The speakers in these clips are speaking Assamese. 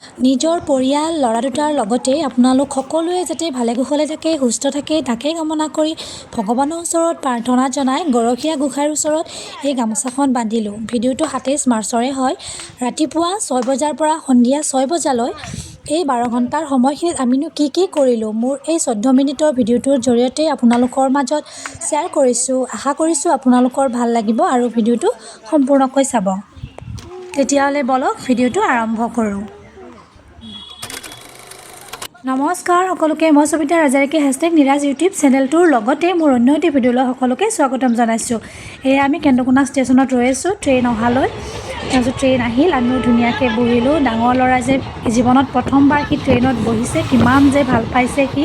নিজৰ পৰিয়াল ল'ৰা দুটাৰ লগতে আপোনালোক সকলোৱে যাতে ভালে কুশলে থাকে, সুস্থ থাকে, তাকেই কামনা কৰি ভগৱানৰ ওচৰত প্ৰাৰ্থনা জনাই গৰখীয়া গোঁসাইৰ ওচৰত এই গামোচাখন বান্ধিলোঁ। ভিডিঅ'টো 27 মাৰ্চৰে হয়। ৰাতিপুৱা 6 বজাৰ পৰা সন্ধিয়া 6 বজালৈ এই 12 ঘণ্টাৰ সময়খিনিত আমিনো কি কৰিলোঁ, মোৰ এই 14 মিনিটৰ ভিডিঅ'টোৰ জৰিয়তে আপোনালোকৰ মাজত শ্বেয়াৰ কৰিছোঁ। আশা কৰিছোঁ আপোনালোকৰ ভাল লাগিব আৰু ভিডিঅ'টো সম্পূৰ্ণকৈ চাব। তেতিয়াহ'লে বলক ভিডিঅ'টো আৰম্ভ কৰোঁ। নমস্কাৰ সকলোকে, মই সবিতা ৰাজাৰিকে #নিৰাজ ইউটিউব চেনেলটোৰ লগতে মোৰ অন্য এটি ভিডিঅ'লৈ সকলোকে স্বাগতম জনাইছোঁ। এয়া আমি কেন্দ্ৰকোনা ষ্টেচনত ৰৈ আছোঁ ট্ৰেইন অহালৈ। তাৰপিছত ট্ৰেইন আহিল, আমিও ধুনীয়াকৈ বহিলোঁ। ডাঙৰ ল'ৰা যে জীৱনত প্ৰথমবাৰ সি ট্ৰেইনত বহিছে, কিমান যে ভাল পাইছে সি,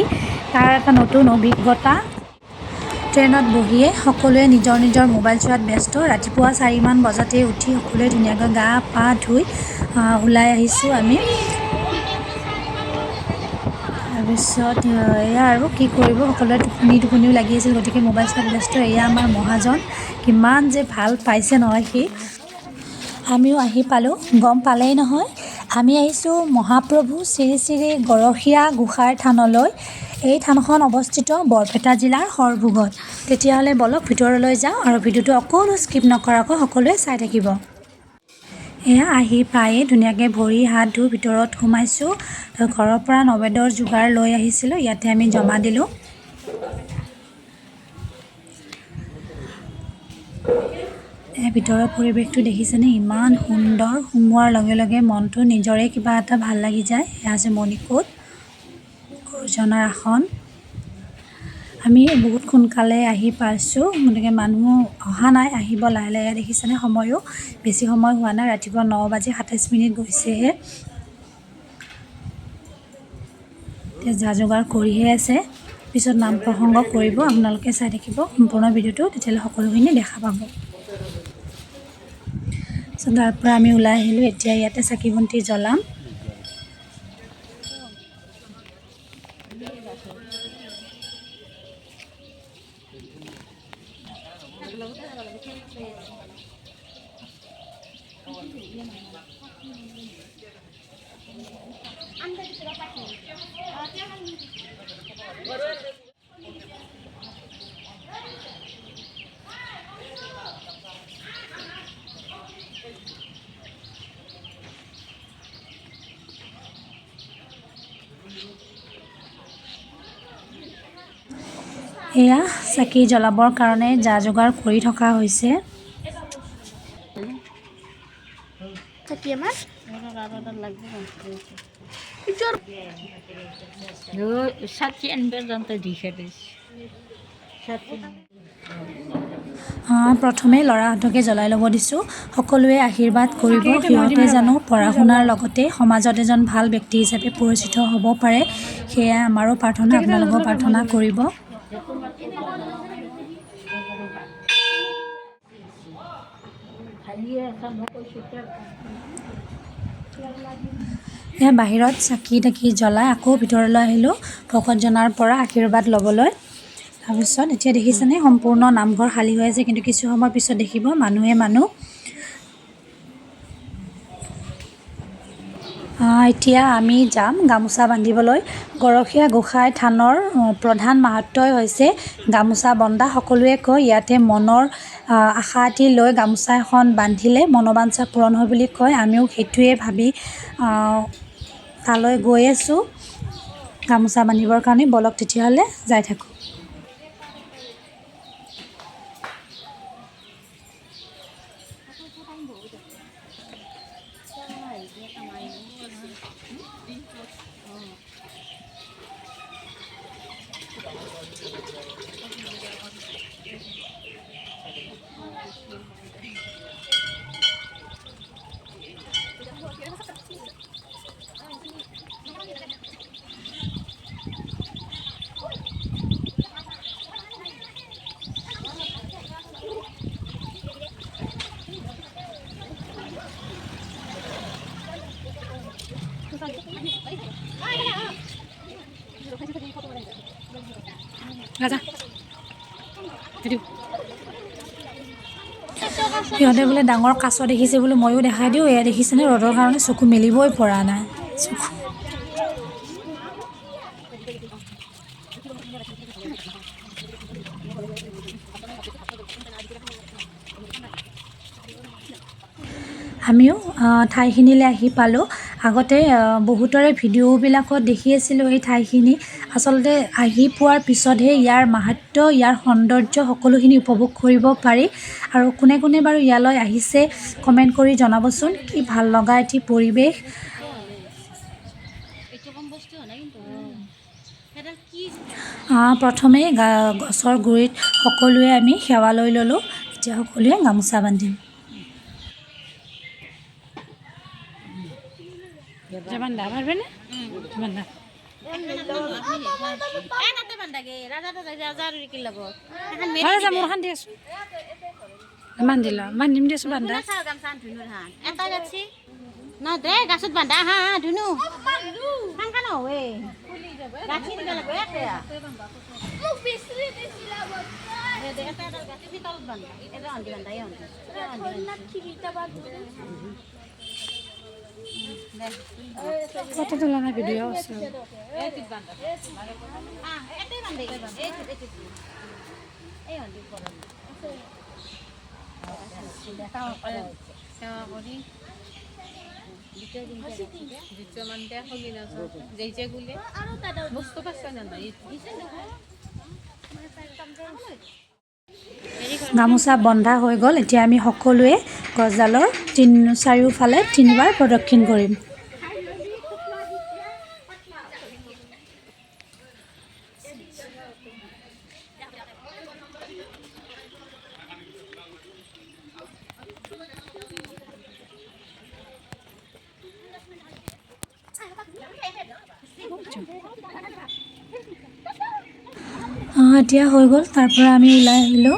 তাৰ এটা নতুন অভিজ্ঞতা। ট্ৰেইনত বহিয়ে সকলোৱে নিজৰ নিজৰ মোবাইল চোৱাত ব্যস্ত। ৰাতিপুৱা 4মান বজাতে উঠি সকলোৱে ধুনীয়াকৈ গা পা ধুই ওলাই আহিছোঁ আমি। তাৰপিছত এয়া আৰু কি কৰিব, সকলোৱে টোপনিও লাগি আছিল, গতিকে মোবাইল চোৱাত ব্যস্ত। এয়া আমাৰ মহাজন, কিমান যে ভাল পাইছে নহয় সি। আমিও আহি পালোঁ, গম পালেই নহয় আমি আহিছোঁ মহাপ্ৰভু শ্ৰী শ্ৰী গৰখীয়া গোঁসাইৰ থানলৈ। এই থানখন অৱস্থিত বৰপেটা জিলাৰ সৰভোগত। তেতিয়াহ'লে বলক ভিতৰলৈ যাওঁ আৰু ভিডিঅ'টো অকণো স্কিপ নকৰাকৈ সকলোৱে চাই থাকিব। এয়া আহি পায়ে ধুনীয়াকৈ ভৰি হাত ধুই ভিতৰত সোমাইছোঁ। ঘৰৰ পৰা নবেদৰ যোগাৰ লৈ আহিছিলোঁ, ইয়াতে আমি জমা দিলোঁ। ভিতৰৰ পৰিৱেশটো দেখিছেনে, ইমান সুন্দৰ। সোমোৱাৰ লগে লগে মনটো নিজৰে কিবা এটা ভাল লাগি যায়। এয়া আছে মণিকোট, গুৰুজনাৰ আসন। আমি বহুত সোনকালে আহি পাইছোঁ, গতিকে মানুহ অহা নাই, আহিব লাহে লাহে। দেখিছেনে, সময়ো বেছি সময় হোৱা নাই, ৰাতিপুৱা 9:27 গৈছেহে। এতিয়া যা যোগাৰ কৰিহে আছে, পিছত নাম প্ৰসংগ কৰিব। আপোনালোকে চাই থাকিব সম্পূৰ্ণ ভিডিঅ'টো, তেতিয়াহ'লে সকলোখিনি দেখা পাব। তাৰ পৰা আমি ওলাই আহিলোঁ, এতিয়া ইয়াতে চাকি বন্তি জ্বলাম। এয়া চাকি জ্বলাবৰ কাৰণে যা যোগাৰ কৰি থকা হৈছে। প্ৰথমে ল'ৰাহঁতকে জ্বলাই ল'ব দিছোঁ। সকলোৱে আশীৰ্বাদ কৰিব, সিহঁতে জানো পঢ়া শুনাৰ লগতে সমাজত এজন ভাল ব্যক্তি হিচাপে পৰিচিত হ'ব পাৰে। সেয়া আমাৰো প্ৰাৰ্থনা, আপোনালোকেও প্ৰাৰ্থনা কৰিব। বাহিৰত চাকি তাকি জ্বলাই আকৌ ভিতৰলৈ আহিলোঁ ভকতজনাৰ পৰা আশীৰ্বাদ ল'বলৈ। তাৰপিছত এতিয়া দেখিছেনে, সম্পূৰ্ণ নামঘৰ খালী হৈ আছে, কিন্তু কিছু সময় পিছত দেখিব মানুহে মানুহ। এতিয়া আমি যাম গামোচা বান্ধিবলৈ। গৰখীয়া গোঁসাই থানৰ প্ৰধান মাহাত্ম্যই হৈছে গামোচা বন্ধা। সকলোৱে কয় ইয়াতে মনৰ আশা এটি লৈ গামোচা এখন বান্ধিলে মনোবাঞ্ছা পূৰণ হয় বুলি কয়। আমিও সেইটোৱে ভাবি তালৈ গৈ আছোঁ গামোচা বান্ধিবৰ কাৰণে। বলক তেতিয়াহ'লে যাই থাকোঁ। ৰাজা সিহঁতে বোলে ডাঙৰ কাছ দেখিছে বোলে, ময়ো দেখাই দিওঁ। এয়া দেখিছেনে, ৰ'দৰ কাৰণে চকু মেলিবই পৰা নাই। আমিও ঠাইখিনিলৈ আহি পালোঁ। আগতে বহুতৰে ভিডিঅ'বিলাকত দেখি আছিলোঁ এই ঠাইখিনি। আচলতে আহি পোৱাৰ পিছতহে ইয়াৰ মাহাত্ম্য, ইয়াৰ সৌন্দৰ্য সকলোখিনি উপভোগ কৰিব পাৰি। আৰু কোনে কোনে বাৰু ইয়ালৈ আহিছে কমেণ্ট কৰি জনাবচোন। কি ভাল লগা এটি পৰিৱেশ। প্ৰথমে গছৰ গুৰিত সকলোৱে আমি সেৱা লৈ ল'লোঁ। এতিয়া সকলোৱে গামোচা বান্ধিম। বান্ধা পাৰবেনে বান্ধা মোৰখান দি আছো বান্ধিল বান্ধিম দিছো বান্ধা নহয় দে গাছত বান্ধা হা ধুনু সাংকা নহয় গাছি দিব লাগিব কত তোলা না ভিডিও আছে গামোচা বন্ধা হৈ গ'ল। এতিয়া আমি সকলোৱে গছডালৰ চাৰিওফালে 3বাৰ প্ৰদক্ষিণ কৰিম। এতিয়া হৈ গ'ল। তাৰ পৰা আমি ওলাই আহিলোঁ।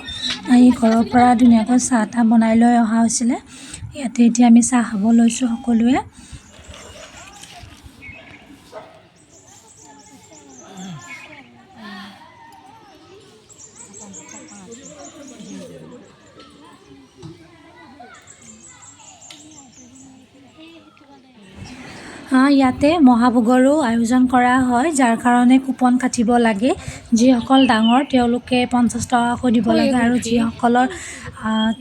আহি ঘৰৰ পৰা ধুনীয়াকৈ চাহ তাহ বনাই লৈ অহা হৈছিলে। ইয়াতে এতিয়া আমি চাহ খাব লৈছোঁ সকলোৱে। ইয়াতে মহাভোগৰো আয়োজন কৰা হয়, যাৰ কাৰণে কুপন কাটিব লাগে। যিসকল ডাঙৰ তেওঁলোকে 50 টকাকৈ দিব লাগে আৰু যিসকলৰ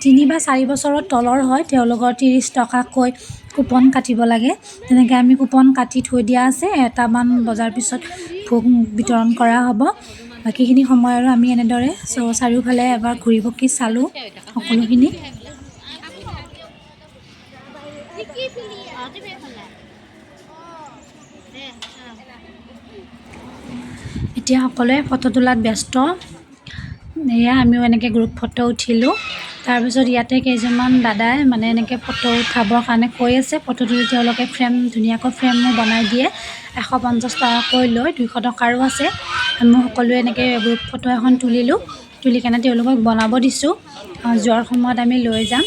3 বা 4 বছৰৰ তলৰ হয় তেওঁলোকৰ 30 টকাকৈ কুপন কাটিব লাগে। তেনেকৈ আমি কুপন কাটি থৈ দিয়া আছে। 1মান বজাৰ পিছত ভোগ বিতৰণ কৰা হ'ব। বাকীখিনি সময় আৰু আমি এনেদৰে চাৰিওফালে এবাৰ ঘূৰি পকি চালোঁ সকলোখিনি। এতিয়া সকলোৱে ফটো তোলাত ব্যস্ত। এয়া আমিও এনেকৈ গ্ৰুপ ফটো উঠিলোঁ। তাৰপিছত ইয়াতে কেইজনমান দাদাই মানে এনেকৈ ফটো উঠাবৰ কাৰণে কৈ আছে। ফটো তুলি তেওঁলোকে ধুনীয়াকৈ ফ্ৰেমো বনাই দিয়ে। 150 টকাকৈ লয়, 200 টকাৰো আছে। আমি সকলোৱে এনেকৈ গ্ৰুপ ফটো এখন তুলিলোঁ। তুলি কেনে তেওঁলোকক বনাব দিছোঁ। যোৱাৰ সময়ত আমি লৈ যাম।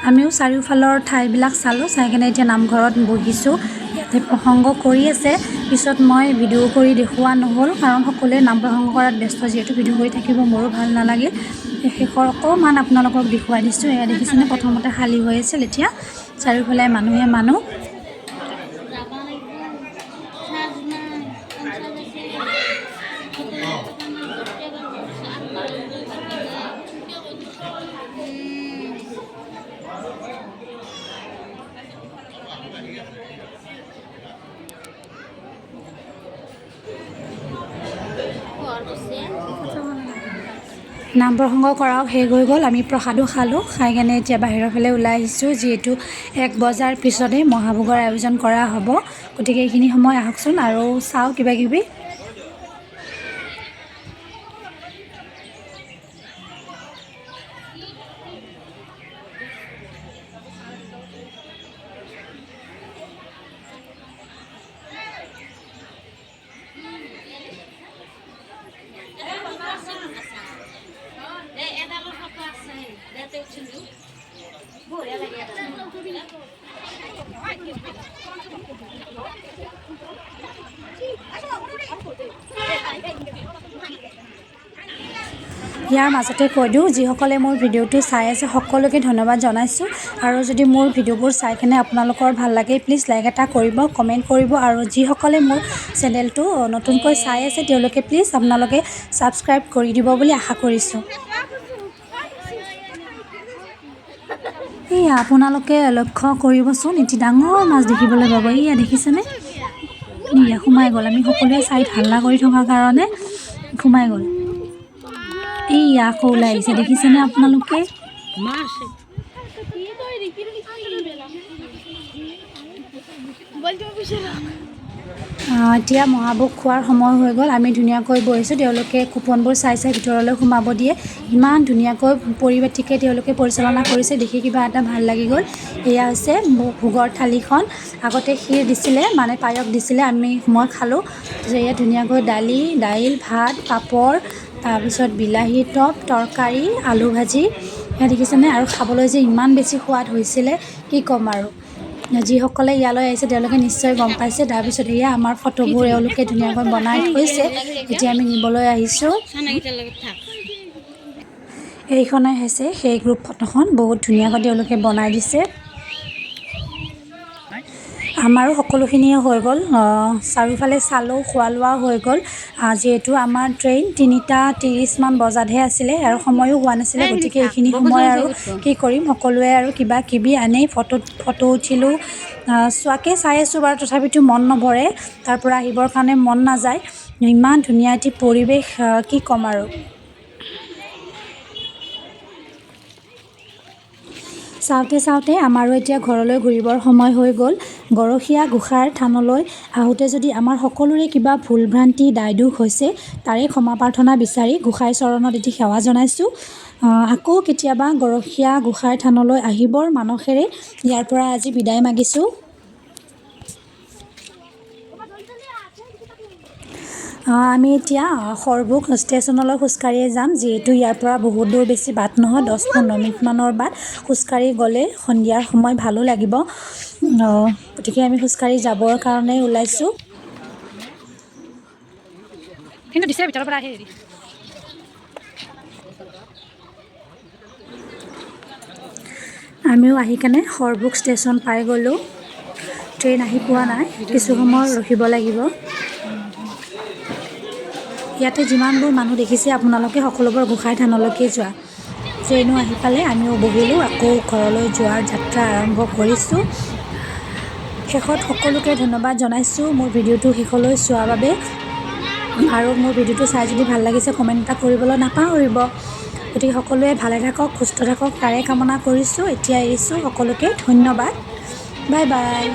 আমিও চাৰিওফালৰ ঠাইবিলাক চালোঁ। চাই কেনে এতিয়া নামঘৰত বহিছোঁ। ইয়াতে প্ৰসংগ কৰি আছে। পিছত মই ভিডিঅ' কৰি দেখুওৱা নহ'ল, কাৰণ সকলোৱে নাম প্ৰসংগ কৰাত ব্যস্ত। যিহেতু ভিডিঅ' কৰি থাকিব মোৰো ভাল নালাগে। শেষৰ অকণমান আপোনালোকক দেখুৱাই দিছোঁ। এয়া দেখিছেনে, প্ৰথমতে খালী হৈ আছিল, এতিয়া চাৰিওফালে মানুহে মানুহ। নাম প্ৰসংগ কৰাও শেষ হৈ গ'ল। আমি প্ৰসাদো খালোঁ, খাই কেনে এতিয়া বাহিৰৰ ফালে ওলাই আহিছোঁ, যিহেতু 1 বজাৰ পিছতে মহাভোগৰ আয়োজন কৰা হ'ব। গতিকে এইখিনি সময় আহকচোন আৰু চাওঁ কিবাকিবি। ইয়াৰ মাজতে কৈ দিওঁ, যিসকলে মোৰ ভিডিঅ'টো চাই আছে সকলোকে ধন্যবাদ জনাইছোঁ। আৰু যদি মোৰ ভিডিঅ'বোৰ চাই কেনে আপোনালোকৰ ভাল লাগে প্লিজ লাইক এটা কৰিব, কমেণ্ট কৰিব। আৰু যিসকলে মোৰ চেনেলটো নতুনকৈ চাই আছে তেওঁলোকে প্লিজ আপোনালোকে ছাবস্ক্ৰাইব কৰি দিব বুলি আশা কৰিছোঁ। এইয়া আপোনালোকে লক্ষ্য কৰিবচোন, এটি ডাঙৰ মাছ দেখিবলৈ পাব। এইয়া দেখিছেনে? এইয়া সোমাই গ'ল। আমি সকলোৱে চাইড হাল্লা কৰি থকাৰ কাৰণে সোমাই গ'ল। এইয়া আকৌ ওলাই আহিছে, দেখিছেনে আপোনালোকে? এতিয়া মহাভোগ খোৱাৰ সময় হৈ গ'ল। আমি ধুনীয়াকৈ বহিছোঁ, তেওঁলোকে কুপনবোৰ চাই চাই ভিতৰলৈ সোমাব দিয়ে। ইমান ধুনীয়াকৈ পৰিপাটিকৈ তেওঁলোকে পৰিচালনা কৰিছে, দেখি কিবা এটা ভাল লাগি গ'ল। এয়া হৈছে ভোগৰ থালিখন। আগতে ক্ষীৰ দিছিলে, মানে পায়স দিছিলে, মই খালোঁ। এয়া ধুনীয়াকৈ দাইল, ভাত, পাপৰ, তাৰপিছত বিলাহী টপ, তৰকাৰী, আলু ভাজি, এয়া দেখিছেনে? আৰু খাবলৈ যে ইমান বেছি সোৱাদ হৈছিলে কি ক'ম আৰু। যিসকলে ইয়ালৈ আহিছে তেওঁলোকে নিশ্চয় গম পাইছে। তাৰপিছত এয়া আমাৰ ফটোবোৰ এওঁলোকে ধুনীয়াকৈ বনাই থৈছে, এতিয়া আমি নিবলৈ আহিছোঁ। এইখনে হৈছে সেই গ্ৰুপ ফটোখন, বহুত ধুনীয়াকৈ তেওঁলোকে বনাই দিছে। আমাৰো সকলোখিনিয়ে হৈ গ'ল, চাৰিওফালে চালোঁ, খোৱা লোৱাও হৈ গ'ল। যিহেতু আমাৰ ট্ৰেইন 3:30 মান বজাতহে আছিলে আৰু সময়ো হোৱা নাছিলে, গতিকে এইখিনি সময় আৰু কি কৰিম, সকলোৱে আৰু কিবা কিবি আনি ফটো উঠিলোঁ। চোৱাকৈ চাই আছোঁ বাৰু, তথাপিতো মন নভৰে, তাৰ পৰা আহিবৰ কাৰণে মন নাযায়। ইমান ধুনীয়া এটি পৰিৱেশ, কি ক'ম আৰু। চাওঁতে আমাৰো এতিয়া ঘৰলৈ ঘূৰিবৰ সময় হৈ গ'ল। গৰখীয়া গোসাঁইৰ থানলৈ আহোঁতে যদি আমাৰ সকলোৰে কিবা ভুল ভ্ৰান্তি দায় দোষ হৈছে তাৰে ক্ষমা প্ৰাৰ্থনা বিচাৰি গোসাঁই চৰণত এটি সেৱা জনাইছোঁ। আকৌ কেতিয়াবা গৰখীয়া গোসাঁইৰ থানলৈ আহিবৰ মানসেৰে ইয়াৰ পৰা আজি বিদায় মাগিছোঁ। আমি এতিয়া সৰভোগ ষ্টেচনলৈ খোজকাঢ়িয়ে যাম, যিহেতু ইয়াৰ পৰা বহুত দূৰ বেছি বাট নহয়, 10-15 মিনিটমানৰ বাট। খোজকাঢ়ি গ'লে সন্ধিয়াৰ সময় ভালো লাগিব, গতিকে আমি খোজকাঢ়ি যাবৰ কাৰণে ওলাইছোঁ। কিন্তু দিছে ভিতৰৰ পৰা আহি আমিও আহি কেনে সৰভোগ ষ্টেচন পাই গ'লোঁ। ট্ৰেইন আহি পোৱা নাই, কিছু সময় ৰখিব লাগিব। ইয়াতে যিমানবোৰ মানুহ দেখিছে আপোনালোকে সকলোবোৰ গোসাঁই থানলৈকে যোৱা। ট্ৰেইনো আহি পালে, আমিও বহিলোঁ, আকৌ ঘৰলৈ যোৱাৰ যাত্ৰা আৰম্ভ কৰিছোঁ। শেষত সকলোকে ধন্যবাদ জনাইছোঁ মোৰ ভিডিঅ'টো শেষলৈ চোৱাৰ বাবে। আৰু মোৰ ভিডিঅ'টো চাই যদি ভাল লাগিছে কমেণ্ট এটা কৰিবলৈ নাপাহৰিব। গতিকে সকলোৱে ভালে থাকক, সুস্থ থাকক তাৰে কামনা কৰিছোঁ। এতিয়া এৰিছোঁ সকলোকে, ধন্যবাদ, বাই বাই।